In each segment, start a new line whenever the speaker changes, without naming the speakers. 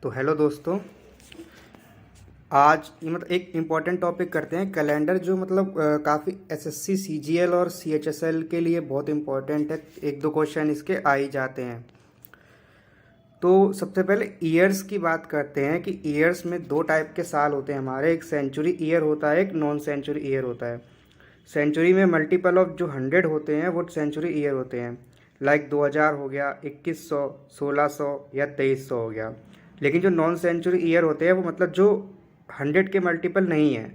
तो हेलो दोस्तों, आज मतलब एक इम्पॉर्टेंट टॉपिक करते हैं। कैलेंडर जो मतलब काफ़ी एसएससी सीजीएल और सीएचएसएल के लिए बहुत इम्पॉर्टेंट है। एक दो क्वेश्चन इसके आ ही जाते हैं। तो सबसे पहले ईयर्स की बात करते हैं कि ईयर्स में दो टाइप के साल होते हैं हमारे। एक सेंचुरी ईयर होता है, एक नॉन सेंचुरी ईयर होता है। सेंचुरी में मल्टीपल ऑफ जो 100 होते हैं वो सेंचुरी ईयर होते हैं। लाइक 2000 हो गया, 2100, 1600 या 2300 हो गया। लेकिन जो नॉन सेंचुरी ईयर होते हैं वो मतलब जो 100 के मल्टीपल नहीं है,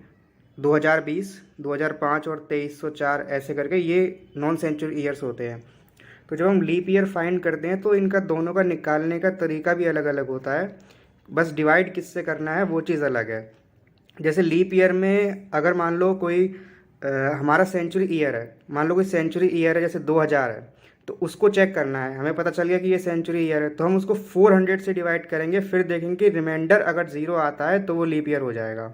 2020, 2005 और 2304 ऐसे करके ये नॉन सेंचुरी ईयर्स होते हैं। तो जब हम लीप ईयर फाइंड करते हैं तो इनका दोनों का निकालने का तरीका भी अलग अलग होता है। बस डिवाइड किससे करना है वो चीज़ अलग है। जैसे लीप ईयर में अगर मान लो कोई हमारा सेंचुरी ईयर है, मान लो कोई सेंचुरी ईयर है जैसे 2000 है, तो उसको चेक करना है। हमें पता चल गया कि ये सेंचुरी ईयर है तो हम उसको 400 से डिवाइड करेंगे, फिर देखेंगे कि रिमाइंडर अगर ज़ीरो आता है तो वो लीप ईयर हो जाएगा।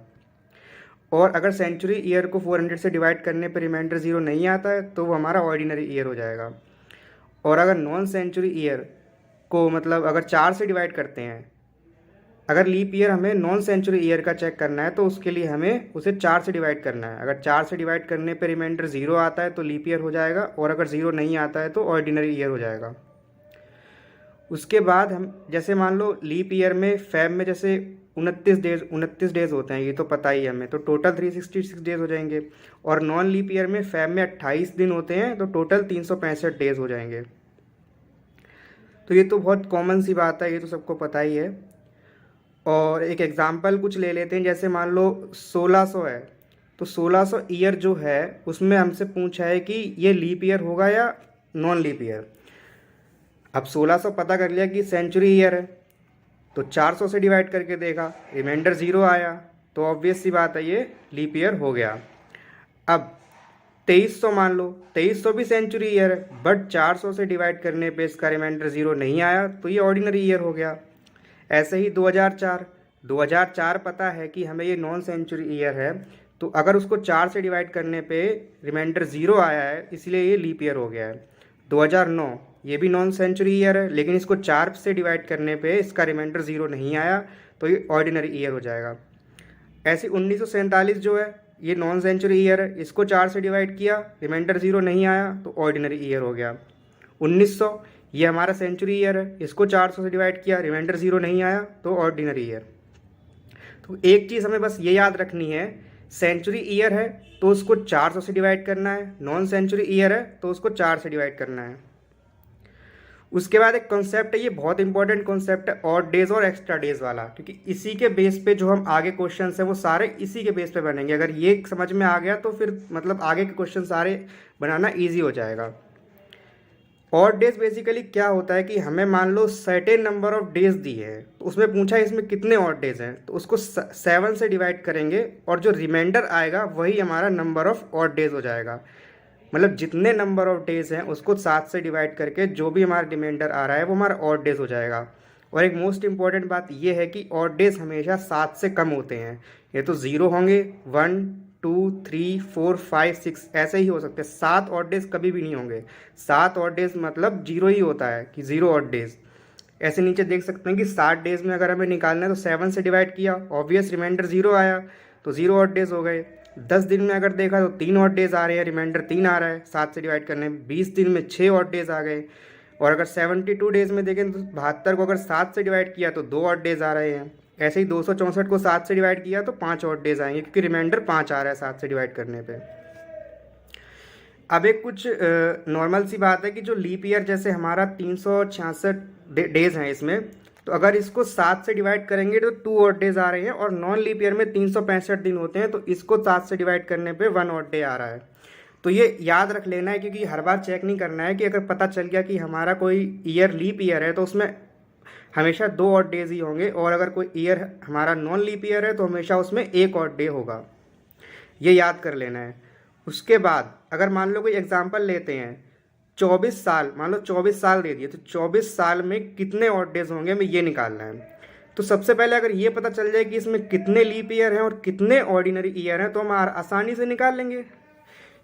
और अगर सेंचुरी ईयर को 400 से डिवाइड करने पर रिमाइंडर ज़ीरो नहीं आता है तो वो हमारा ऑर्डिनरी ईयर हो जाएगा। और अगर नॉन सेंचुरी ईयर को मतलब अगर 4 से डिवाइड करते हैं, अगर लीप ईयर हमें नॉन सेंचुरी ईयर का चेक करना है तो उसके लिए हमें उसे 4 से डिवाइड करना है। अगर 4 से डिवाइड करने पे रिमाइंडर ज़ीरो आता है तो लीप ईयर हो जाएगा, और अगर ज़ीरो नहीं आता है तो ऑर्डिनरी ईयर हो जाएगा। उसके बाद हम जैसे मान लो लीप ईयर में फैब में जैसे 29 डेज होते हैं, ये तो पता ही है हमें, तो टोटल 366 डेज हो जाएंगे। और नॉन लीप ईयर में फैब में 28 दिन होते हैं तो टोटल 365 डेज हो जाएंगे। तो ये तो बहुत कॉमन सी बात है, ये तो सबको पता ही है। और एक एग्जांपल कुछ ले लेते हैं, जैसे मान लो 1600 है, तो 1600 ईयर जो है उसमें हमसे पूछा है कि ये लीप ईयर होगा या नॉन लीप ईयर। अब 1600 पता कर लिया कि सेंचुरी ईयर है, तो 400 से डिवाइड करके देखा, रिमाइंडर ज़ीरो आया, तो ऑब्वियस सी बात है ये लीप ईयर हो गया। अब 2300 मान लो, 2300 भी सेंचुरी ईयर है, बट 400 से डिवाइड करने पे इसका रिमाइंडर ज़ीरो नहीं आया तो ये ऑर्डिनरी ईयर हो गया। ऐसे ही 2004 पता है कि हमें ये नॉन सेंचुरी ईयर है, तो अगर उसको 4 से डिवाइड करने पे रिमाइंडर ज़ीरो आया है इसलिए ये लीप ईयर हो गया है। 2009 ये भी नॉन सेंचुरी ईयर है, लेकिन इसको 4 से डिवाइड करने पे इसका रिमाइंडर ज़ीरो नहीं आया तो ये ऑर्डिनरी ईयर हो जाएगा। ऐसे 1947 जो है ये नॉन सेंचुरी ईयर है, इसको 4 से डिवाइड किया, रिमाइंडर ज़ीरो नहीं आया तो ऑर्डिनरी ईयर हो गया। 1900 ये हमारा सेंचुरी ईयर है, इसको 400 से डिवाइड किया, रिमाइंडर ज़ीरो नहीं आया तो ऑर्डिनरी ईयर। तो एक चीज़ हमें बस ये याद रखनी है, सेंचुरी ईयर है तो उसको 400 से डिवाइड करना है, नॉन सेंचुरी ईयर है तो उसको 4 से डिवाइड करना है। उसके बाद एक कॉन्सेप्ट है, ये बहुत इंपॉर्टेंट कॉन्सेप्ट है, ऑड डेज और एक्स्ट्रा डेज वाला, क्योंकि इसी के बेस पे जो हम आगे क्वेश्चन है वो सारे इसी के बेस पे बनेंगे। अगर ये समझ में आ गया तो फिर मतलब आगे के क्वेश्चन सारे बनाना ईजी हो जाएगा। ऑड डेज बेसिकली क्या होता है कि हमें मान लो सर्टेन नंबर ऑफ डेज दी है, तो उसमें पूछा है इसमें कितने ऑड डेज हैं, तो उसको 7 से डिवाइड करेंगे और जो रिमाइंडर आएगा वही हमारा नंबर ऑफ ऑड डेज हो जाएगा। मतलब जितने नंबर ऑफ डेज हैं उसको 7 से डिवाइड करके जो भी हमारा रिमाइंडर आ रहा है वो हमारा ऑड डेज हो जाएगा। और एक मोस्ट इंपॉर्टेंट बात ये है कि ऑड डेज हमेशा 7 से कम होते हैं। ये तो 0 होंगे, 1 2 3 4 5 6 ऐसे ही हो सकते हैं, 7 ऑड डेज कभी भी नहीं होंगे। 7 ऑड डेज मतलब 0 ही होता है कि 0 ऑड डेज। ऐसे नीचे देख सकते हैं कि 60 डेज में अगर हमें निकालना है तो 7 से डिवाइड किया, ऑब्वियस रिमाइंडर 0 आया तो 0 ऑड डेज हो गए। 10 दिन में अगर देखा तो 3 ऑड डेज आ रहे हैं, रिमाइंडर 3 आ रहा है 7 से डिवाइड करने में। 20 दिन में 6 ऑड डेज आ गए। और अगर 72 डेज में देखें तो 72 को अगर 7 से डिवाइड किया तो 2 ऑड डेज आ रहे हैं। ऐसे ही 264 को 7 से डिवाइड किया तो 5 ऑड डेज आएंगे, क्योंकि रिमाइंडर 5 आ रहा है 7 से डिवाइड करने पे। अब एक कुछ नॉर्मल सी बात है कि जो लीप ईयर जैसे हमारा 366 डेज हैं इसमें, तो अगर इसको 7 से डिवाइड करेंगे तो 2 ऑड डेज आ रहे हैं। और नॉन लीप ईयर में 365 दिन होते हैं, तो इसको 7 से डिवाइड करने पे 1 ऑड डे आ रहा है। तो ये याद रख लेना है, क्योंकि हर बार चेक नहीं करना है कि अगर पता चल गया कि हमारा कोई ईयर लीप ईयर है तो उसमें हमेशा 2 ऑड डेज ही होंगे, और अगर कोई ईयर हमारा नॉन लीप ईयर है तो हमेशा उसमें 1 ऑड डे होगा। ये याद कर लेना है। उसके बाद अगर मान लो कोई एग्जांपल लेते हैं, 24 साल, मान लो 24 साल दे दिए, तो 24 साल में कितने ऑड डेज होंगे हमें ये निकालना है। तो सबसे पहले अगर ये पता चल जाए कि इसमें कितने लीप ईयर हैं और कितने ऑर्डिनरी ईयर हैं तो हम आसानी से निकाल लेंगे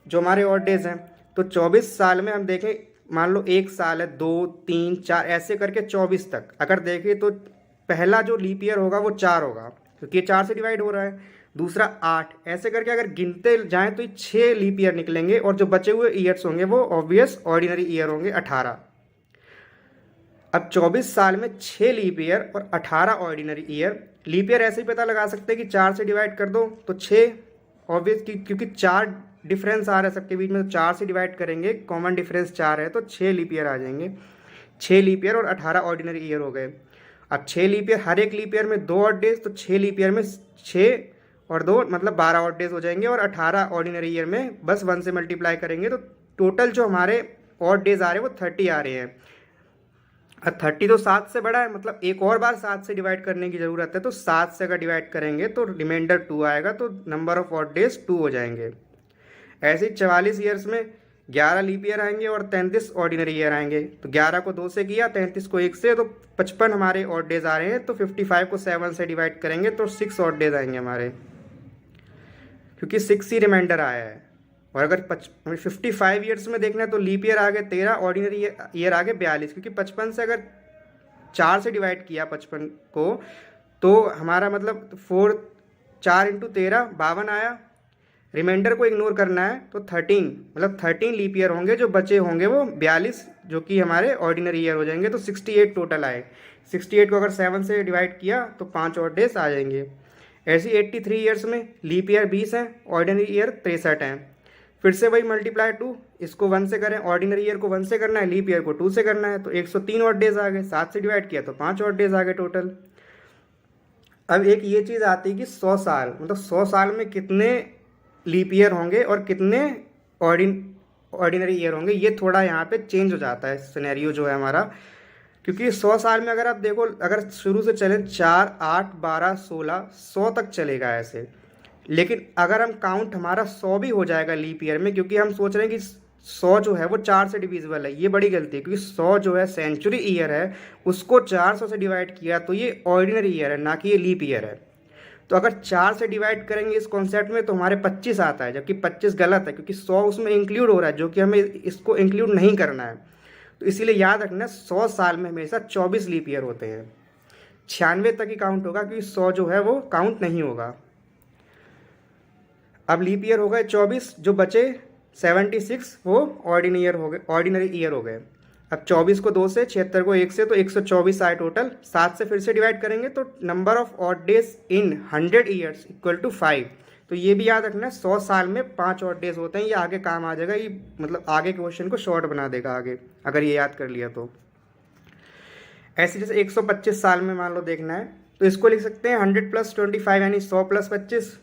जो हमारे ऑड डेज हैं। तो 24 साल में हम देखें, मान लो 1 साल है, 2 3 4 ऐसे करके 24 तक अगर देखें तो पहला जो लीप ईयर होगा वो 4 होगा क्योंकि ये 4 से डिवाइड हो रहा है, दूसरा 8, ऐसे करके अगर गिनते जाएं तो ये 6 लीप ईयर निकलेंगे और जो बचे हुए ईयर्स होंगे वो ऑब्वियस ऑर्डिनरी ईयर होंगे 18। अब 24 साल में 6 लीप ईयर और 18 ऑर्डिनरी ईयर। लीप ईयर ऐसे ही पता लगा सकते हैं कि 4 से डिवाइड कर दो तो 6 ऑब्वियस, क्योंकि 4 डिफरेंस आ रहा है सबके बीच में, तो 4 से डिवाइड करेंगे, कॉमन डिफरेंस 4 है तो 6 लीप ईयर आ जाएंगे। 6 लीप ईयर और 18 ऑर्डिनरी ईयर हो गए। अब 6 लीप ईयर, हर एक लीप ईयर में 2 ऑड डेज, तो 6 लीप ईयर में 6 और 2 मतलब 12 ऑड डेज हो जाएंगे, और 18 ऑर्डिनरी ईयर में बस 1 से मल्टीप्लाई करेंगे तो टोटल जो हमारे ऑड डेज आ रहे हैं वो 30 आ रहे हैं। अब 30 तो 7 से बड़ा है, मतलब एक और बार 7 से डिवाइड करने की ज़रूरत है, तो 7 से अगर डिवाइड करेंगे तो रिमाइंडर 2 आएगा, तो नंबर ऑफ ऑड डेज 2 हो जाएंगे। ऐसे ही 44 ईयर्स में 11 लीप ईयर आएंगे और 33 ऑर्डिनरी ईयर आएंगे। तो 11 को 2 से किया, 33 को 1 से, तो 55 हमारे ऑड डेज आ रहे हैं। तो 55 को 7 से डिवाइड करेंगे तो 6 ऑड डेज आएंगे हमारे, क्योंकि 6 ही रिमाइंडर आया है। और अगर 55 ईयर्स में देखना है तो लीप ईयर आ गए 13, ऑर्डिनरी ईयर आ गए 42, क्योंकि 55 से अगर 4 से डिवाइड किया 55 को तो हमारा मतलब 4 इंटू 13 52 आया। रिमाइंडर को इग्नोर करना है तो 13 मतलब 13 लीप ईयर होंगे, जो बचे होंगे वो 42 जो कि हमारे ऑर्डिनरी ईयर हो जाएंगे। तो 68 टोटल आए। 68 को अगर 7 से डिवाइड किया तो 5 और डेज आ जाएंगे। ऐसे 83 ईयर्स में लीप ईयर 20 हैं, ऑर्डिनरी ईयर 63 हैं। फिर से वही मल्टीप्लाई 2, इसको 1 से करें, ऑर्डिनरी ईयर को 1 से करना है, लीप ईयर को 2 से करना है, तो 103 और डेज आ गए। 7 से डिवाइड किया तो 5 और डेज आ गए टोटल। अब एक ये चीज़ आती है कि 100 साल, मतलब 100 साल में कितने लीप ईयर होंगे और कितने ऑर्डिनरी ईयर होंगे, ये थोड़ा यहाँ पे चेंज हो जाता है सिनेरियो जो है हमारा। क्योंकि 100 साल में अगर आप देखो, अगर शुरू से चले 4, 8, 12, 16, 100 तक चलेगा ऐसे। लेकिन अगर हम काउंट हमारा 100 भी हो जाएगा लीप ईयर में, क्योंकि हम सोच रहे हैं कि 100 जो है वो 4 से डिविजिबल है, ये बड़ी गलती है। क्योंकि 100 जो है सेंचुरी ईयर है, उसको 400 से डिवाइड किया तो ये ऑर्डिनरी ईयर है, ना कि ये लीप ईयर है। तो अगर 4 से डिवाइड करेंगे इस कॉन्सेप्ट में तो हमारे 25 आता है, जबकि 25 गलत है, क्योंकि 100 उसमें इंक्लूड हो रहा है, जो कि हमें इसको इंक्लूड नहीं करना है। तो इसीलिए याद रखना 100 साल में हमेशा 24 लीप ईयर होते हैं। 96 तक ही काउंट होगा, क्योंकि 100 जो है वो काउंट नहीं होगा। अब लीप ईयर हो गए 24, जो बचे 76 वो ऑर्डिनरी ईयर हो गए। अब 24 को 2 से, 76 को 1 से, तो 124 आए टोटल। 7 से फिर से डिवाइड करेंगे तो number of odd days in 100 years equal to 5। तो ये भी याद रखना, 100 साल में 5 ऑड डेज होते हैं। ये आगे काम आ जाएगा, ये मतलब आगे क्वेश्चन को शॉर्ट बना देगा आगे, अगर ये याद कर लिया तो। ऐसे जैसे 125 साल में मान लो देखना है तो इसको लिख सकते हैं 100 + 25 यानी 100 + 25।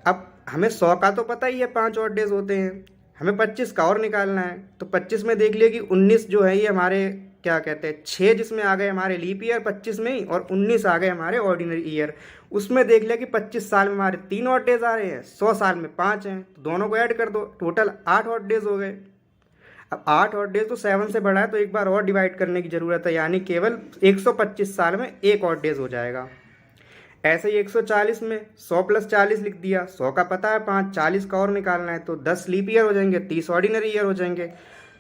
अब हमें 100 का तो पता ही है 5 ऑड डेज होते हैं, हमें 25 का और निकालना है। तो 25 में देख लिया कि 19 जो है ये हमारे क्या कहते हैं 6 जिसमें आ गए हमारे लीप ईयर 25 में ही, और 19 आ गए हमारे ऑर्डिनरी ईयर। उसमें देख लिया कि 25 साल में हमारे 3 ऑड डेज आ रहे हैं, 100 साल में 5 हैं, तो दोनों को ऐड कर दो, टोटल 8 ऑड डेज हो गए। अब 8 ऑड डेज तो 7 से बढ़ा है, तो एक बार और डिवाइड करने की ज़रूरत है, यानी केवल 125 साल में 1 ऑड डेज हो जाएगा। ऐसे ही 140 में 100 + 40 लिख दिया, 100 का पता है 5, 40 का और निकालना है, तो 10 लीप ईयर हो जाएंगे, 30 ऑर्डिनरी ईयर हो जाएंगे।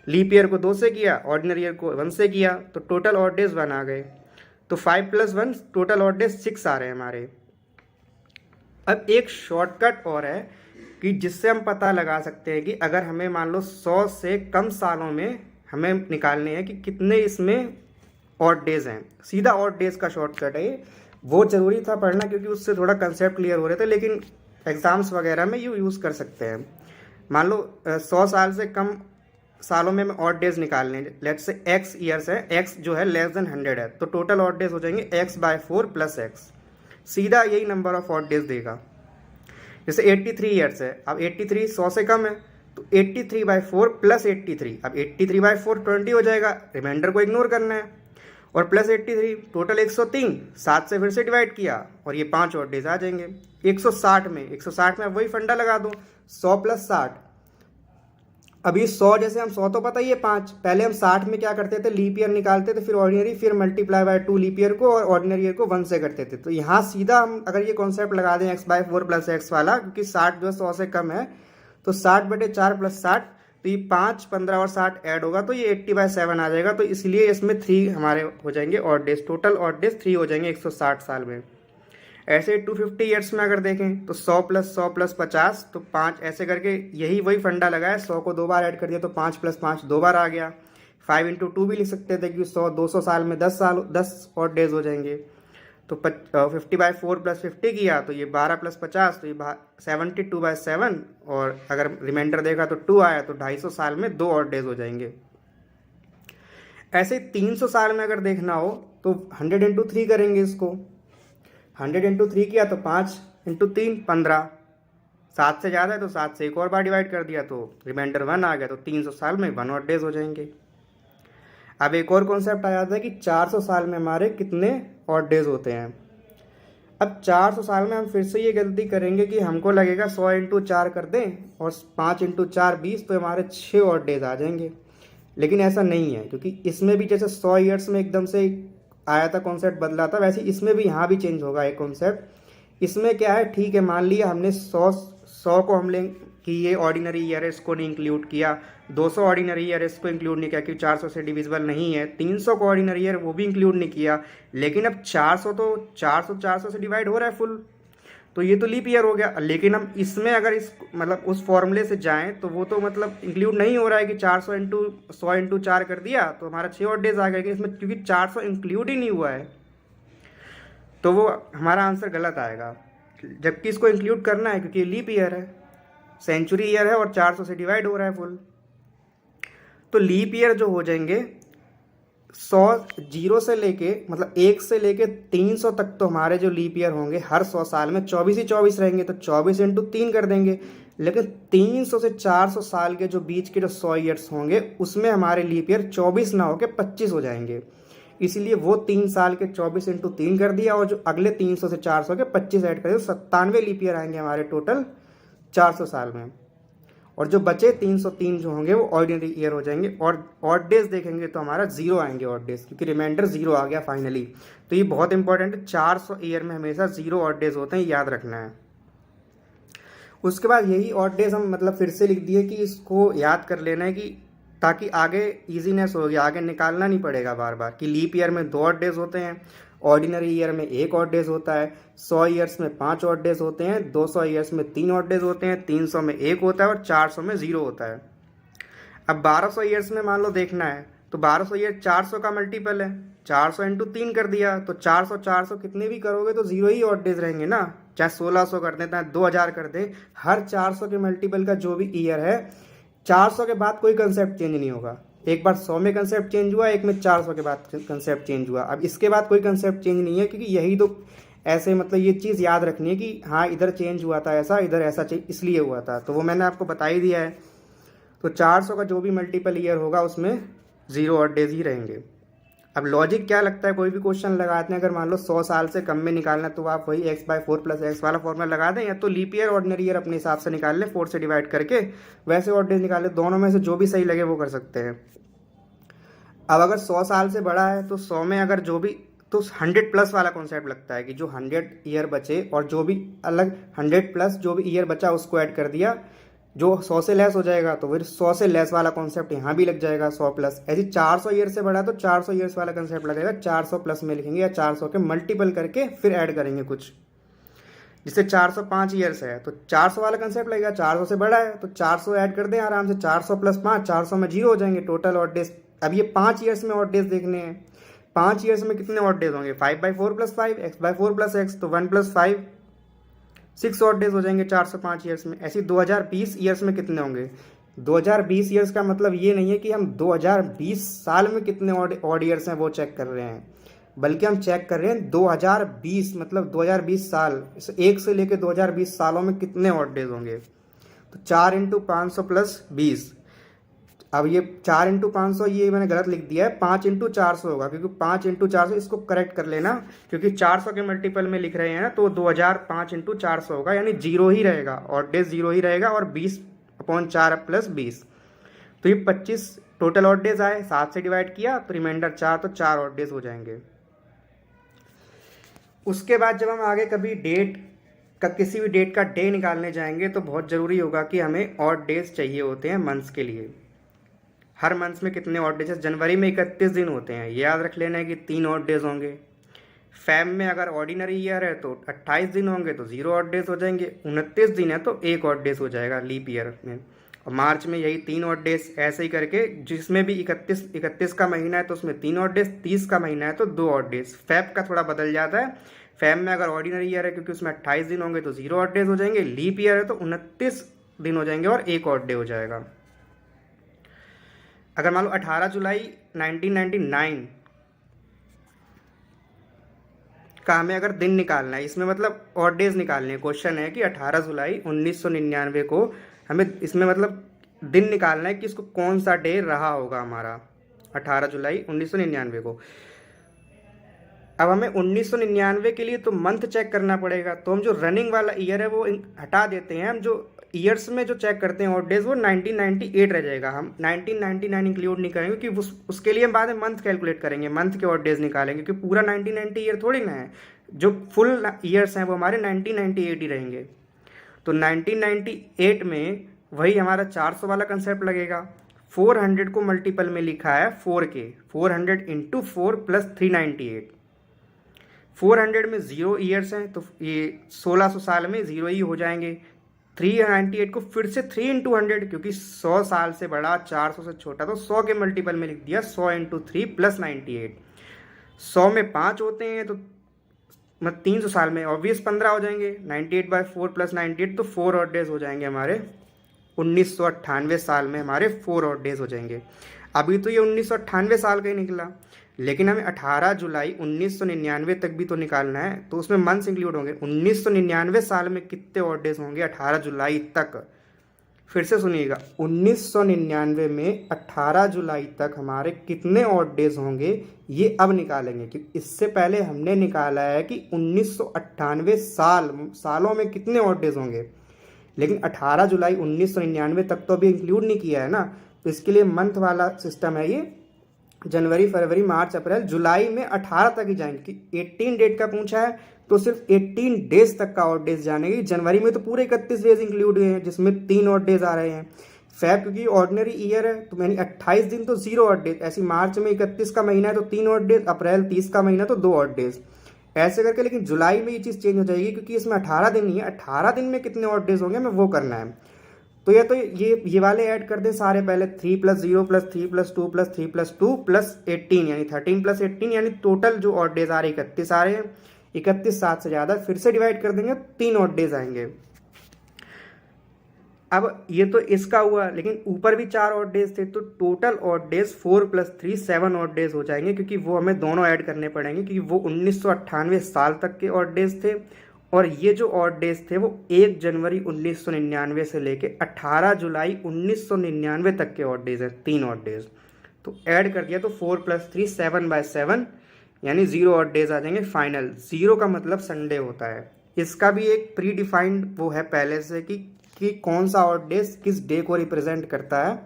लीप ईयर को 2 से किया, ऑर्डिनरी ईयर को 1 से किया, तो टोटल ऑड डेज 1 आ गए। तो 5 + 1 टोटल ऑड डेज 6 आ रहे हैं हमारे। अब एक शॉर्टकट और है कि जिससे हम पता लगा सकते हैं कि अगर हमें मान लो 100 से कम सालों में हमें निकालने हैं कि कितने इसमें ऑड डेज हैं, सीधा ऑड डेज का शॉर्टकट है ये। वो ज़रूरी था पढ़ना, क्योंकि उससे थोड़ा कंसेप्ट क्लियर हो रहे थे, लेकिन एग्ज़ाम्स वगैरह में ये यूज़ कर सकते हैं। मान लो 100 साल से कम सालों में हमें ऑड डेज निकालने हैं, लेट्स से x ईयर्स है, x जो है लेस देन 100 है, तो टोटल ऑड डेज हो जाएंगे x/4 + x। सीधा यही नंबर ऑफ ऑड डेज देगा। जैसे 83 ईयर्स है, अब 83 100 से कम है, तो 83/4 + 83। अब 83/4 20 हो जाएगा, रिमाइंडर को इग्नोर करना है, और प्लस 83 टोटल 103। 7 से फिर से डिवाइड किया और ये 5 और डेज आ जाएंगे। 160 में अब वही फंडा लगा दो, 100 + 60। अभी 100 जैसे हम 100 तो पता ही है 5, पहले हम 60 में क्या करते थे, लीप ईयर निकालते थे, फिर ऑर्डिनरी, फिर मल्टीप्लाई बाय 2 लीप ईयर को, और ऑर्डिनरी ईयर को 1 से करते थे। तो यहाँ सीधा हम अगर ये कॉन्सेप्ट लगा दें x/4 + x वाला, क्योंकि 60 जो है 100 से कम है, तो 60/4 + 60 तो ये 5, 15 और 60 ऐड होगा तो ये 80/7 आ जाएगा। तो इसलिए इसमें 3 हमारे हो जाएंगे odd days, total odd days 3 हो जाएंगे 160 साल में। ऐसे 250 ईयर्स में अगर देखें तो 100 + 100 + 50 तो 5, ऐसे करके यही वही फंडा लगा है। 100 को 2 बार ऐड कर दिया तो 5 + 5 2 बार आ गया। 5 × 2 भी लिख सकते थे कि 100 200 साल में 10 ऑड डेज हो जाएंगे। तो 50/4 + 50 किया तो ये 12 + 50 तो ये 72/7, और अगर रिमाइंडर देखा तो 2 आया तो 250 साल में 2 ऑड डेज हो जाएंगे। ऐसे 300 साल में अगर देखना हो तो 100 × 3 करेंगे इसको। 100 × 3 किया तो 5 × 3 15, 7 से ज़्यादा है तो 7 से एक और बार डिवाइड कर दिया तो रिमाइंडर 1 आ गया। तो 300 साल में 1 ऑड डेज हो जाएंगे। अब एक और कॉन्सेप्ट आ जाता है कि 400 साल में हमारे कितने ऑड डेज होते हैं। अब 400 साल में हम फिर से ये गलती करेंगे कि हमको लगेगा 100 × 4 कर दें और 5 × 4 20 तो हमारे 6 ऑड डेज आ जाएंगे। लेकिन ऐसा नहीं है, क्योंकि इसमें भी जैसे 100 ईयर्स में एकदम से आया था कॉन्सेप्ट बदला था, वैसे इसमें भी यहाँ भी चेंज होगा एक कॉन्सेप्ट। इसमें क्या है, ठीक है मान लिया हमने 100 को हम लें कि ये ऑर्डिनरी ईयर है, इसको नहीं इंक्लूड किया। 200 ऑर्डिनरी ईयर है, इसको इंक्लूड नहीं किया क्योंकि 400 से डिविजिबल नहीं है। 300 को ऑर्डिनरी ईयर वो भी इंक्लूड नहीं किया। लेकिन अब 400 तो 400 से डिवाइड हो रहा है फुल, तो ये तो लीप ईयर हो गया। लेकिन हम इसमें अगर इस मतलब उस फॉर्मूले से जाएं तो वो तो मतलब इंक्लूड नहीं हो रहा है कि 400 × 100 × 4 कर दिया तो हमारा 6 ऑड डेज आ गया। लेकिन इसमें क्योंकि 400 इंक्लूड ही नहीं हुआ है तो वो हमारा आंसर गलत आएगा, जबकि इसको इंक्लूड करना है क्योंकि लीप ईयर है, सेंचुरी ईयर है और 400 से डिवाइड हो रहा है फुल। तो लीप ईयर जो हो जाएंगे 100 जीरो से लेके मतलब 1 से लेके 300 तक, तो हमारे जो लीप ईयर होंगे हर 100 साल में 24 ही 24 रहेंगे, तो 24 × 3 कर देंगे। लेकिन 300 से 400 साल के जो बीच के जो 100 ईयर्स होंगे उसमें हमारे लीप ईयर 24 ना होके 25 हो जाएंगे। इसलिए वो 3 साल के 24 × 3 कर दिया और जो अगले 300 से 400 के 25 ऐड कर दिया, 97 लीप ईयर आएंगे हमारे टोटल 400 साल में। और जो बचे 303 जो होंगे वो ऑर्डिनरी ईयर हो जाएंगे। और ऑड डेज देखेंगे तो हमारा 0 आएंगे ऑड डेज, क्योंकि रिमाइंडर 0 आ गया फाइनली। तो ये बहुत इंपॉर्टेंट है, 400 ईयर में हमेशा 0 ऑड डेज होते हैं, याद रखना है। उसके बाद यही ऑड डेज हम मतलब फिर से लिख दिए कि इसको याद कर लेना है कि ताकि आगे ईजीनेस होगी, आगे निकालना नहीं पड़ेगा बार बार कि लीप ईयर में 2 ऑड डेज होते हैं, ऑर्डिनरी ईयर में 1 ऑड डेज होता है, 100 ईयर्स में 5 ऑड डेज होते हैं, 200 ईयर्स में 3 ऑड डेज होते हैं, 300 में 1 होता है और 400 में 0 होता है। अब 1200 ईयर्स में मान लो देखना है तो 1200 ईयर 400 का मल्टीपल है, 400 × 3 कर दिया तो 400 कितने भी करोगे तो 0 ही ऑड डेज रहेंगे ना। चाहे 1600 कर दें, चाहे 2000 कर दें, हर 400 के मल्टीपल का जो भी ईयर है 400 के बाद कोई कंसेप्ट चेंज नहीं होगा। एक बार 100 में कंसेप्ट चेंज हुआ, एक में 400 के बाद कंसेप्ट चेंज हुआ। अब इसके बाद कोई कंसेप्ट चेंज नहीं है, क्योंकि यही तो ऐसे मतलब ये चीज़ याद रखनी है कि हाँ इधर चेंज हुआ था ऐसा, इधर ऐसा चेंज इसलिए हुआ था, तो वो मैंने आपको बता ही दिया है। तो 400 का जो भी मल्टीपल ईयर होगा उसमें 0 ऑड डेज ही रहेंगे। अब लॉजिक क्या लगता है, कोई भी क्वेश्चन लगाते हैं अगर मान लो 100 साल से कम में निकालना है तो आप वही x/4 + x वाला फॉर्मूला लगा दें, या तो लीप ईयर ऑर्डिनरी ईयर अपने हिसाब से निकाल लें 4 से डिवाइड करके, वैसे ऑड डेज निकाल लें। दोनों में से जो भी सही लगे वो कर सकते हैं। अब अगर 100 साल से बड़ा है तो 100 में अगर जो भी, तो 100+ वाला कॉन्सेप्ट लगता है कि जो 100 ईयर बचे और जो भी अलग 100+ जो भी ईयर बचा उसको ऐड कर दिया, जो 100 से लेस हो जाएगा तो फिर 100 से लेस वाला कॉन्सेप्ट यहाँ भी लग जाएगा 100+। ऐसे 400 ईयर से बड़ा तो 400 ईयर्स वाला कॉन्सेप्ट लगेगा, 400+ में लिखेंगे या 400 के मल्टीपल करके फिर ऐड करेंगे कुछ। जिससे 405 ईयर्स है तो 400 वाला कंसेप्ट लगेगा, 400 से बड़ा है तो 400 ऐड कर दें आराम से, 400 + 5 400 में 0 हो जाएंगे टोटल ऑड डेज। अब ये 5 ईयर्स में ऑड डेज देखने हैं, 5 ईयर्स में कितने ऑड डेज होंगे, 5/4 + 5 x/4 + x, तो 1 + 5 6 ऑड डेज हो जाएंगे 405 ईयर्स में। ऐसे 2020 ईयर्स में कितने होंगे, 2020 ईयर्स का मतलब ये नहीं है कि हम 2020 साल में कितने ऑड ईयर्स हैं वो चेक कर रहे हैं, बल्कि हम चेक कर रहे हैं 2020 मतलब 2020 साल, 1 से लेकर 2020 सालों में कितने ऑड डेज होंगे। तो 4 × 500 + 20। अब ये 4 × 500 ये मैंने गलत लिख दिया है, 5 × 400 होगा, क्योंकि 5 × 400 इसको करेक्ट कर लेना, क्योंकि 400 के मल्टीपल में लिख रहे हैं ना, तो 2005 × 400 होगा, यानी 0 ही रहेगा, ऑड डेज 0 ही रहेगा और 20/4 + 20, तो ये 25 टोटल ऑड डेज आए। 7 से डिवाइड किया तो रिमाइंडर 4, तो 4 ऑड डेज हो जाएंगे। उसके बाद जब हम आगे कभी डेट का किसी भी डेट का डे निकालने जाएंगे तो बहुत ज़रूरी होगा कि हमें ऑड डेज चाहिए होते हैं मंथ्स के लिए। हर मंथ्स में कितने ऑड डेज, जनवरी में 31 दिन होते हैं, ये याद रख लेना है कि 3 ऑड डेज होंगे। फैब में अगर ऑर्डिनरी ईयर है तो 28 दिन होंगे तो 0 ऑड डेज हो जाएंगे, 29 दिन है तो 1 ऑड डेज हो जाएगा लीप ईयर में। और मार्च में यही 3 ऑड डेज, ऐसे ही करके जिसमें भी 31 का महीना है तो उसमें 3 ऑड डेज, 30 का महीना है तो 2 ऑड डेज। फैब का थोड़ा बदल जाता है, फैब में अगर ऑर्डिनरी ईयर है क्योंकि उसमें 28 दिन होंगे तो 0 ऑड डेज हो जाएंगे, लीप ईयर है तो 29 दिन हो जाएंगे और 1 ऑड डे हो जाएगा। अगर मान लो 18 जुलाई 1999 का हमें अगर दिन निकालना है, इसमें मतलब ऑड डेज निकालने हैं, क्वेश्चन है कि 18 जुलाई 1999 को हमें इसमें मतलब दिन निकालना है कि इसको कौन सा डे रहा होगा हमारा 18 जुलाई 1999 को। अब हमें 1999 के लिए तो मंथ चेक करना पड़ेगा, तो हम जो रनिंग वाला ईयर है वो हटा देते हैं। हम जो ईयर्स में जो चेक करते हैं ऑड डेज वो 1998 रह जाएगा, हम 1999 इंक्लूड नहीं करेंगे क्योंकि उसके लिए हम बाद में मंथ कैलकुलेट करेंगे, मंथ के ऑड डेज निकालेंगे क्योंकि पूरा 1990 ईयर थोड़ी ना है, जो फुल ईयर्स हैं वो हमारे 1998 ही रहेंगे। तो 1998 में वही हमारा 400 वाला कंसेप्ट लगेगा। 400 को मल्टीपल में लिखा है 4 के, 400 इंटू 4 प्लस 398। 400 में 0 ईयर्स हैं तो ये 1600 साल में 0 ही हो जाएंगे। 398 को फिर से 3 इंटू 100 क्योंकि 100 साल से बड़ा 400 से छोटा, तो 100 के मल्टीपल में लिख दिया 100 इंटू 3 प्लस 98। 100 में 5 होते हैं तो मतलब 300 साल में ऑब्वियस 15 हो जाएंगे। 98/4 प्लस 98 तो 4 ऑड डेज हो जाएंगे हमारे 1998 साल में, हमारे 4 ऑड डेज हो जाएंगे। अभी तो ये 1998 साल का ही निकला, लेकिन हमें 18 जुलाई 1999 तक भी तो निकालना है, तो उसमें मंथ्स इंक्लूड होंगे। 1999 साल में कितने ऑड डेज होंगे 18 जुलाई तक, फिर से सुनिएगा, 1999 में 18 जुलाई तक हमारे कितने ऑड डेज होंगे ये अब निकालेंगे, क्योंकि इससे पहले हमने निकाला है कि 1998 सालों में कितने ऑड डेज होंगे, लेकिन 18 जुलाई 1999 तक तो अभी इंक्लूड नहीं किया है ना, तो इसके लिए मंथ वाला सिस्टम है ये। जनवरी, फरवरी, मार्च, अप्रैल, जुलाई में 18 तक ही जाएंगे कि 18 डेट का पूछा है तो सिर्फ 18 डेज तक का ऑड डेज जानेगी। जनवरी में तो पूरे 31 डेज इंक्लूड हुए हैं जिसमें 3 ऑड डेज आ रहे हैं। फेब क्योंकि ऑर्डिनरी ईयर है तो मैंने 28 दिन तो 0 ऑड डेज, ऐसी मार्च में 31 का महीना है तो 3 ऑड डेज, अप्रैल 30 का महीना तो 2 ऑड डेज, ऐसे करके। लेकिन जुलाई में ये चीज़ चेंज हो जाएगी क्योंकि इसमें 18 दिन नहीं है, 18 दिन में कितने ऑड डेज होंगे हमें वो करना है। तो ये वाले ऐड कर दें सारे पहले, 3 + 0 + 3 + 2 + 3 + 2 + 18 यानी 13 + 18 यानी टोटल जो ऑड डेज आ रहे हैं 31 आ रहे हैं। 31 7 से ज़्यादा, फिर से डिवाइड कर देंगे 3 ऑड डेज आएंगे। अब ये तो इसका हुआ, लेकिन ऊपर भी 4 ऑड डेज थे तो total odd days 4 + 3 7 odd days हो जाएंगे, क्योंकि वो हमें दोनों ऐड करने पड़ेंगे क्योंकि वो 1998 साल तक के ऑड डेज थे और ये जो ऑड डेज थे वो 1 जनवरी 1999 से लेके 18 जुलाई 1999 तक के ऑड डेज हैं, 3 ऑड डेज। तो ऐड कर दिया तो 4 + 3 7/7 यानी 0 ऑड डेज आ जाएंगे फाइनल। 0 का मतलब संडे होता है। इसका भी एक प्री डिफाइंड वो है पहले से कि कौन सा ऑड डेज किस डे को रिप्रेजेंट करता है।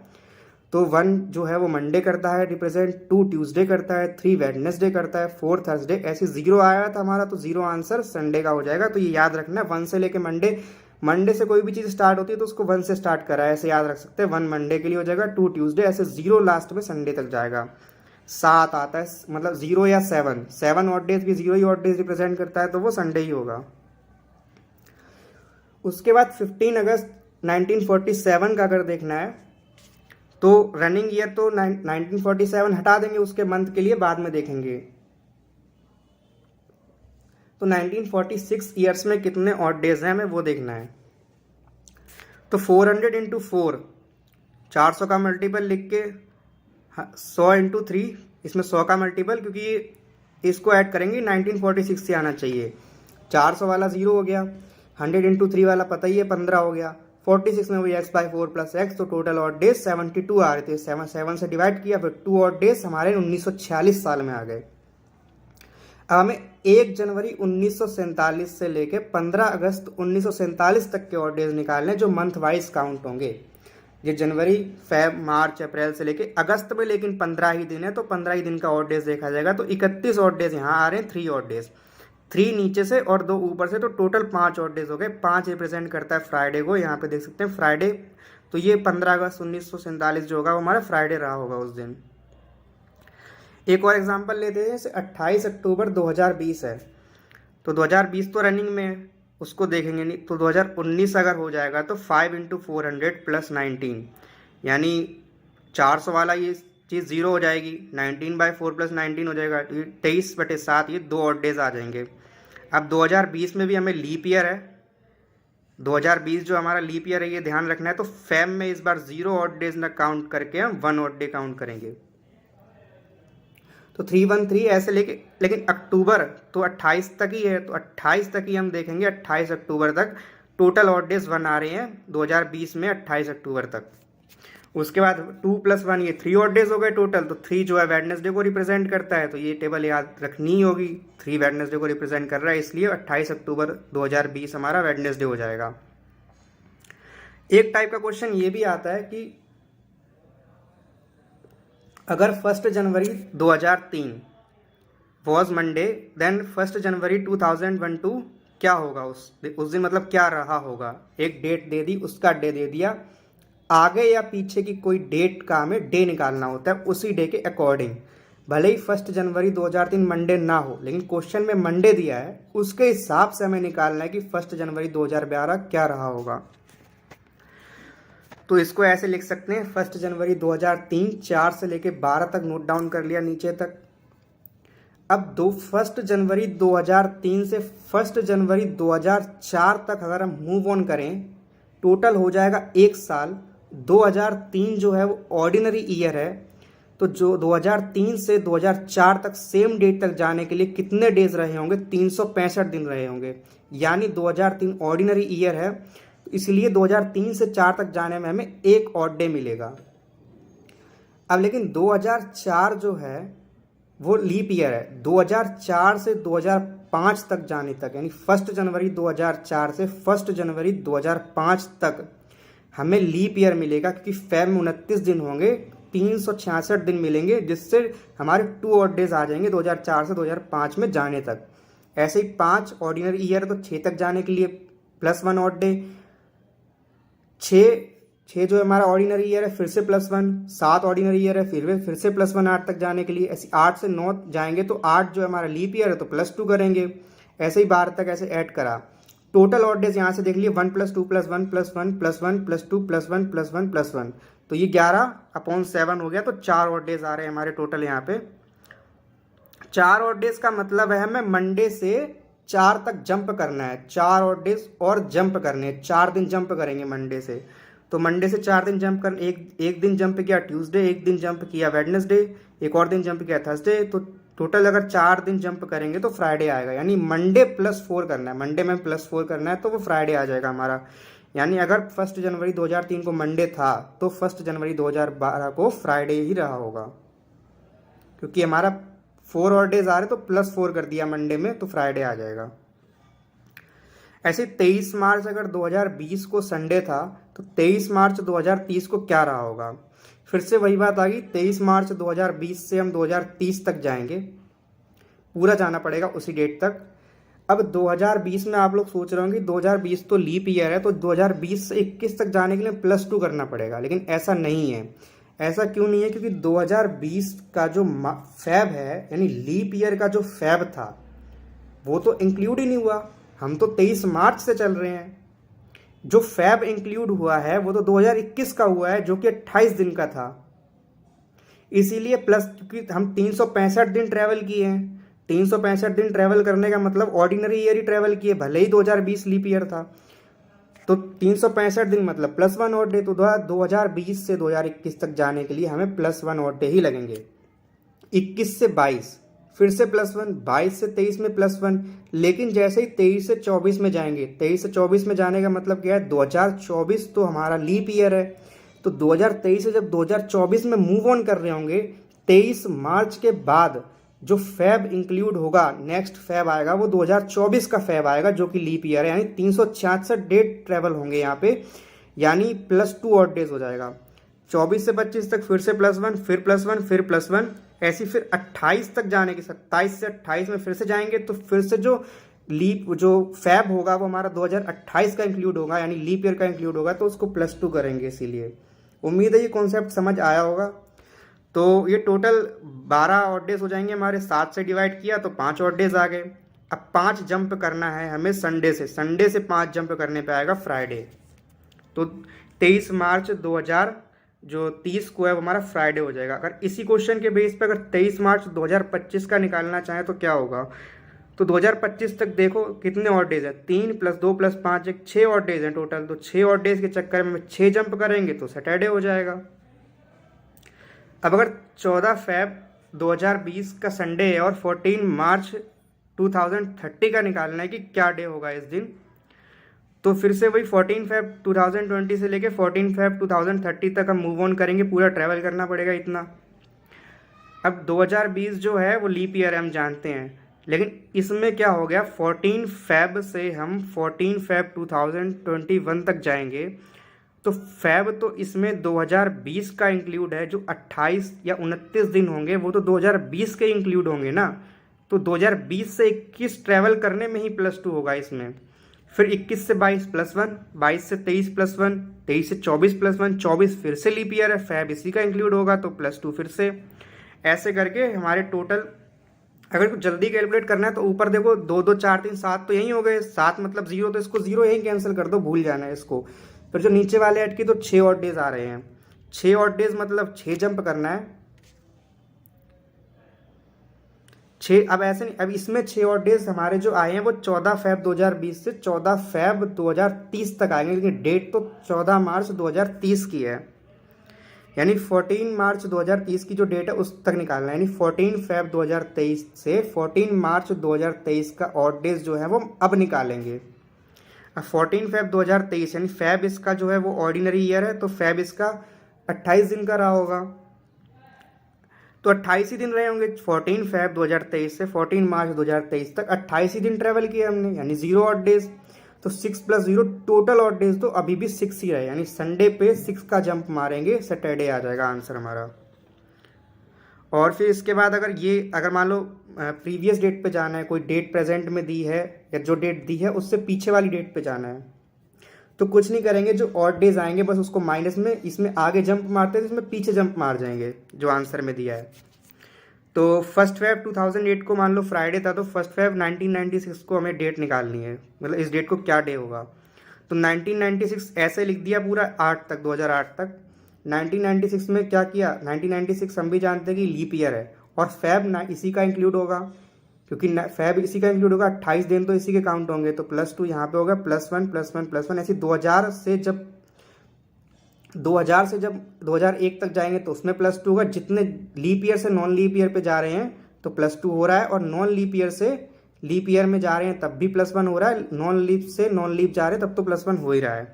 तो 1 जो है वो मंडे करता है रिप्रेजेंट, 2 ट्यूसडे करता है, 3 वेडनेसडे करता है, 4 थर्सडे, ऐसे 0 आया था हमारा तो 0 आंसर संडे का हो जाएगा। तो ये याद रखना, 1 से लेके मंडे से कोई भी चीज़ स्टार्ट होती है तो उसको 1 से स्टार्ट करा है, ऐसे याद रख सकते हैं। 1 मंडे के लिए हो जाएगा, 2 ट्यूसडे, ऐसे 0 लास्ट में संडे तक जाएगा। 7 आता है मतलब 0 या 7 ऑड डेज भी 0 ही ऑड डेज रिप्रेजेंट करता है तो वो संडे ही होगा। उसके बाद 15 अगस्त 1947 का अगर देखना है तो रनिंग ईयर तो 1947 हटा देंगे, उसके मंथ के लिए बाद में देखेंगे। तो 1946 ईयर्स में कितने ऑड डेज हैं हमें वो देखना है। तो 400 × 4 400 का मल्टीपल लिख के 100 × 3 इसमें 100 का मल्टीपल, क्योंकि इसको ऐड करेंगे 1946 से आना चाहिए। 400 वाला 0 हो गया, 100 × 3 वाला पता ही है 15 हो गया, 46 में वही x/4 + x, तो टोटल ऑड डेज 72 आ रहे थे। 7 से डिवाइड किया, फिर 2 ऑड डेज हमारे 1946 साल में आ गए। अब हमें 1 जनवरी 1947 से लेके 15 अगस्त 1947 तक के ऑड डेज निकालने जो मंथ वाइज काउंट होंगे। ये जनवरी, फेब, मार्च, अप्रैल से लेके अगस्त में लेकिन 15 ही दिन है तो 15 ही दिन का ऑड डेज देखा जाएगा। तो 31 ऑड डेज यहाँ आ रहे हैं, 3 ऑड डेज। 3 नीचे से और 2 ऊपर से, तो टोटल 5 ऑड डेज हो गए। 5 रिप्रेजेंट करता है फ्राइडे को, यहाँ पे देख सकते हैं फ्राइडे। तो ये 15 अगस्त 1947 जो होगा वो हमारा फ्राइडे रहा होगा उस दिन। एक और एग्जांपल लेते हैं, जैसे 28 अक्टूबर 2020 है, तो 2020 तो रनिंग में है, उसको देखेंगे नहीं। तो 2019 अगर हो जाएगा तो 5 × 400 + 19, यानी 400 वाला ये चीज़ 0 हो जाएगी, 19/4 + 19 हो जाएगा, 23/7, ये 2 ऑड डेज आ जाएंगे। अब 2020 में भी हमें लीप ईयर है, 2020 जो हमारा लीप ईयर है ये ध्यान रखना है। तो फेब में इस बार 0 ऑड डेज ना काउंट करके हम 1 ऑड डे काउंट करेंगे। तो 313 ऐसे लेके, लेकिन अक्टूबर तो 28 तक ही है, तो 28 तक ही हम देखेंगे, 28 अक्टूबर तक टोटल ऑड डेज 1 आ रहे हैं 2020 में 28 अक्टूबर तक। उसके बाद 2 + 1 ये 3 ऑड डेज हो गए टोटल। तो 3 जो है वेडनेसडे को रिप्रेजेंट करता है, तो ये टेबल याद रखनी ही होगी, 3 वेडनेसडे को रिप्रेजेंट कर रहा है, इसलिए 28 अक्टूबर 2020 हमारा वेडनेसडे हो जाएगा। एक टाइप का क्वेश्चन ये भी आता है कि अगर 1 जनवरी 2003 वॉज मंडे, देन 1 जनवरी 2012 क्या होगा उस दिन, मतलब क्या रहा होगा। एक डेट दे दी, उसका डे दे दिया, आगे या पीछे की कोई डेट का हमें डे निकालना होता है उसी डे के अकॉर्डिंग। भले ही 1 जनवरी 2003 मंडे ना हो, लेकिन क्वेश्चन में मंडे दिया है, उसके हिसाब से हमें निकालना है कि 1 जनवरी 2012 क्या रहा होगा। तो इसको ऐसे लिख सकते हैं, 1 जनवरी 2003 4 से लेके 12 तक नोट डाउन कर लिया नीचे तक। अब 1 जनवरी 2003 से 1 जनवरी 2004 तक अगर हम मूव ऑन करें, टोटल हो जाएगा 1 साल। 2003 जो है वो ऑर्डिनरी ईयर है, तो जो 2003 से 2004 तक सेम डेट तक जाने के लिए कितने डेज रहे होंगे, 365 दिन रहे होंगे, यानी 2003 ऑर्डिनरी ईयर है, तो इसलिए 2003 से 4 तक जाने में हमें 1 ऑड डे मिलेगा। अब लेकिन 2004 जो है वो लीप ईयर है, 2004 से 2005 तक जाने तक, यानी 1 जनवरी 2004 से 1 जनवरी 2005 तक हमें लीप ईयर मिलेगा, क्योंकि फेब में 29 दिन होंगे, 366 दिन मिलेंगे, जिससे हमारे 2 ऑड डेज आ जाएंगे 2004 से 2005 में जाने तक। ऐसे ही 5 ऑर्डिनरी ईयर है, तो 6 तक जाने के लिए +1 ऑड डे, 6 जो हमारा ऑर्डिनरी ईयर है फिर से +1, 7 ऑर्डिनरी ईयर है फिर से +1 8 तक जाने के लिए। ऐसे 8 से 9 जाएंगे, तो 8 जो हमारा लीप ईयर है तो +2 करेंगे, ऐसे ही 12 तक ऐसे ऐड करा। टोटल ऑड डेज यहाँ से देख लिए 1 + 2 + 1 + 1 + 1 + 2 + 1 + 1 + 1, तो ये 11/7 हो गया। तो 4 ऑड डेज आ रहे हैं हमारे टोटल यहाँ पे। 4 ऑड डेज का मतलब है हमें मंडे से 4 तक जंप करना है, 4 ऑड डेज और जंप करने हैं, 4 दिन जंप करेंगे मंडे से। तो मंडे से 4 दिन जंप कर, एक दिन जंप किया ट्यूसडे, एक दिन जंप किया वेडनेसडे, एक और दिन जंप किया थर्सडे, तो टोटल अगर 4 दिन जंप करेंगे तो फ्राइडे आएगा, यानी मंडे +4 करना है, मंडे में +4 करना है, तो वो फ्राइडे आ जाएगा हमारा। यानी अगर 1 जनवरी 2003 को मंडे था तो 1 जनवरी 2012 को फ्राइडे ही रहा होगा, क्योंकि हमारा 4 और डेज आ रहे तो +4 कर दिया मंडे में, तो फ्राइडे आ जाएगा। ऐसे 23 मार्च अगर 2020 को संडे था तो 23 मार्च 2030 को क्या रहा होगा। फिर से वही बात आ गई, 23 मार्च 2020 से हम 2030 तक जाएंगे, पूरा जाना पड़ेगा उसी डेट तक। अब 2020 में आप लोग सोच रहे होंगे 2020 तो लीप ईयर है, तो 2020 से 21 तक जाने के लिए +2 करना पड़ेगा, लेकिन ऐसा नहीं है। ऐसा क्यों नहीं है, क्योंकि 2020 का जो फैब है, यानी लीप ईयर का जो फैब था वो तो इंक्लूड ही नहीं हुआ, हम तो 23 मार्च से चल रहे हैं। जो फैब इंक्लूड हुआ है वो तो 2021 का हुआ है, जो कि 28 दिन का था, इसीलिए प्लस, क्योंकि हम 365 दिन ट्रैवल किए हैं, 365 दिन ट्रैवल करने का मतलब ऑर्डिनरी ईयर ही ट्रैवल किए, भले ही 2020 लीप ईयर था, तो 365 दिन मतलब +1 ऑड डे। तो 2020 से 2021 तक जाने के लिए हमें +1 ऑड डे ही लगेंगे। 21 से 22 फिर से +1, 22 से 23 में +1, लेकिन जैसे ही 23 से 24 में जाएंगे, 23 से 24 में जाने का मतलब क्या है, 2024 तो हमारा लीप ईयर है, तो 2023 से जब 2024 में मूव ऑन कर रहे होंगे, 23 मार्च के बाद जो फैब इंक्लूड होगा, नेक्स्ट फैब आएगा वो 2024 का फैब आएगा, जो कि लीप ईयर है, यानी 366 डेट ट्रेवल होंगे यहाँ पे, यानी +2 ऑड डेज हो जाएगा। 24 से 25 तक फिर से +1, फिर +1, फिर +1, ऐसी फिर 28 तक जाने की, 27 से 28 में फिर से जाएंगे तो फिर से जो लीप जो फैब होगा वो हमारा 2028 का इंक्लूड होगा, यानी लीप ईयर का इंक्लूड होगा, तो उसको +2 करेंगे। इसीलिए उम्मीद है ये कॉन्सेप्ट समझ आया होगा। तो ये टोटल 12 ऑड डेज हो जाएंगे हमारे, 7 से डिवाइड किया तो 5 ऑड डेज आ गए। अब 5 जंप करना है हमें संडे से 5 जंप करने पे आएगा फ्राइडे। तो 23 मार्च 2030 को है वो हमारा फ्राइडे हो जाएगा। अगर इसी क्वेश्चन के बेस पे अगर 23 मार्च 2025 का निकालना चाहें तो क्या होगा, तो 2025 तक देखो कितने ऑड डेज है, 3 + 2 + 5 एक 6 ऑड डेज हैं टोटल। तो 6 ऑड डेज के चक्कर में 6 जंप करेंगे तो सैटरडे हो जाएगा। अब अगर 14 फेब 2020 का संडे है और 14 मार्च 2030 का निकालना है कि क्या डे होगा इस दिन, तो फिर से वही 14 फेब 2020 से लेके 14 फेब 2030 तक हम मूव ऑन करेंगे, पूरा ट्रैवल करना पड़ेगा इतना। अब 2020 जो है वो लीप ईयर हम जानते हैं, लेकिन इसमें क्या हो गया, 14 फेब से हम 14 फेब 2021 तक जाएंगे। तो फेब तो इसमें 2020 का इंक्लूड है, जो 28 या 29 दिन होंगे वो तो 2020 के इंक्लूड होंगे ना। तो 2020 से 21 ट्रैवल करने में ही +2 होगा इसमें। फिर 21 से 22 +1, 22 से 23 +1, 23 से 24 +1, 24 फिर से लीप ईयर है, फेब इसी का इंक्लूड होगा तो +2 फिर से। ऐसे करके हमारे टोटल, अगर कुछ जल्दी कैलकुलेट करना है तो ऊपर देखो 2 2 4 3 7 तो यही हो गए, 7 मतलब 0, तो इसको 0 यही कैंसिल कर दो, भूल जाना है इसको। फिर जो नीचे वाले ऐड की तो 6 ऑड डेज आ रहे हैं, 6 ऑड डेज मतलब 6 जंप करना है 6। अब ऐसे नहीं, अब इसमें 6 ऑड डेज हमारे जो आए हैं वो 14 फेब 2020 से 14 फेब 2030 तक आएंगे, लेकिन डेट तो 14 मार्च 2030 की है, यानी 14 मार्च 2030 की जो डेट है उस तक निकालना है। यानी 14 फेब 2023 से 14 मार्च 2023 का ऑड डेज जो है वो अब निकालेंगे। अब 14 फेब 2023 यानी फेब इसका जो है वो ऑर्डिनरी ईयर है, तो फेब इसका 28 दिन का रहा होगा, तो 28 ही दिन रहे होंगे। 14 फेब 2023 से 14 मार्च 2023 तक 28 ही दिन ट्रेवल किया हमने, यानी 0 ऑड डेज। तो 6 + 0 टोटल ऑड डेज तो अभी भी 6 ही रहे, यानी संडे पे 6 का जंप मारेंगे, सैटरडे आ जाएगा आंसर हमारा। और फिर इसके बाद अगर मान लो प्रीवियस डेट पे जाना है, कोई डेट प्रेजेंट में दी है या जो डेट दी है उससे पीछे वाली डेट पे जाना है, तो कुछ नहीं करेंगे, जो ऑड डेज आएंगे बस उसको माइनस में, इसमें आगे जंप मारते हैं तो इसमें पीछे जंप मार जाएंगे जो आंसर में दिया है। तो 1 फेब 2008 को मान लो फ्राइडे था, तो 1 फेब 1996 को हमें डेट निकालनी है, मतलब इस डेट को क्या डे होगा। तो 1996 ऐसे लिख दिया पूरा 8 तक, 2008 तक। 1996 में क्या किया, 1996 हम भी जानते हैं कि लीप ईयर है, और फेब इसी का इंक्लूड होगा, क्योंकि फेब इसी का इंक्लूड होगा, 28 दिन तो इसी के काउंट होंगे, तो +2 यहाँ पे होगा, +1 +1 +1, ऐसे 2000 से जब 2001 तक जाएंगे तो उसमें +2 होगा। जितने लीप ईयर से नॉन लीप ईयर पे जा रहे हैं तो +2 हो रहा है, और नॉन लीप ईयर से लीप ईयर में जा रहे हैं तब भी +1 हो रहा है, नॉन लीप से नॉन लीप जा रहे हैं तब तो +1 हो ही रहा है।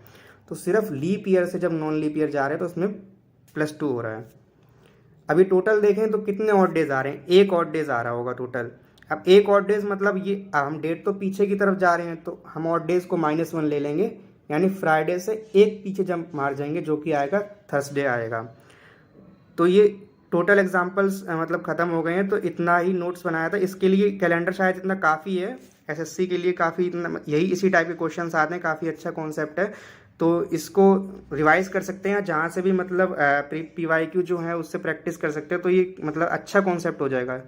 तो सिर्फ लीप ईयर से जब नॉन लीप ईयर जा रहे हैं तो उसमें +2 हो रहा है। अभी टोटल देखें तो कितने ऑड डेज आ रहे हैं, 1 ऑड डेज आ रहा होगा टोटल। अब 1 ऑड डेज मतलब ये हम डेट तो पीछे की तरफ जा रहे हैं, तो हम ऑड डेज को -1 ले लेंगे, यानी फ्राइडे से 1 पीछे जंप मार जाएंगे, जो कि आएगा थर्सडे आएगा। तो ये टोटल एग्जांपल्स मतलब ख़त्म हो गए हैं, तो इतना ही नोट्स बनाया था। इसके लिए कैलेंडर शायद इतना काफ़ी है, एसएससी के लिए काफ़ी इतना, यही इसी टाइप के क्वेश्चन आते हैं, काफ़ी अच्छा कॉन्सेप्ट है। तो इसको रिवाइज कर सकते हैं, जहाँ से भी मतलब PYQ जो है उससे प्रैक्टिस कर सकते हैं, तो ये मतलब अच्छा कॉन्सेप्ट हो जाएगा।